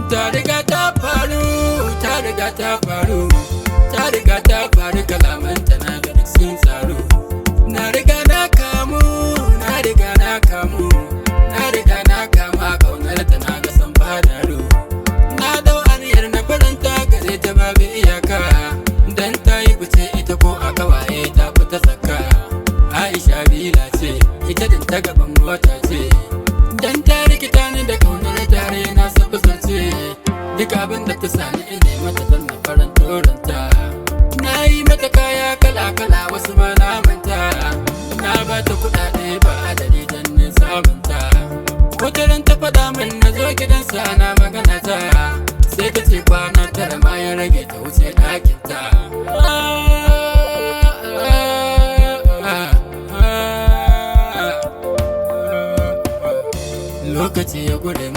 Ta riga ta faru, ta riga ta faru, ta riga ta faru, kalamanta na ga duk sun tsaro. Na riga na kamu, na riga na kamu, na riga na kama kaunar ta na ga san fadaro. Na dau aniyar na faranta gare ta babu iyaka, dan ta yi fice ita ko a kawaye ta fita saka. Aisha bila ce, ita din ta gaban mota ce, dan ta rikita ni da kaunar tare na sabu sace. Duk abin da ta sani ina mata dan na faranta ranta. Na yi mata kaya kala-kala wasu ma na manta. Na ba ta kuɗaɗe ba adadi dan ne sabunta. Wata ran ta faɗa min na zo gidansa na magana ta, sai ta ce kwana tara ma ya rage ta wuce ɗakinta. Lokaci ya gure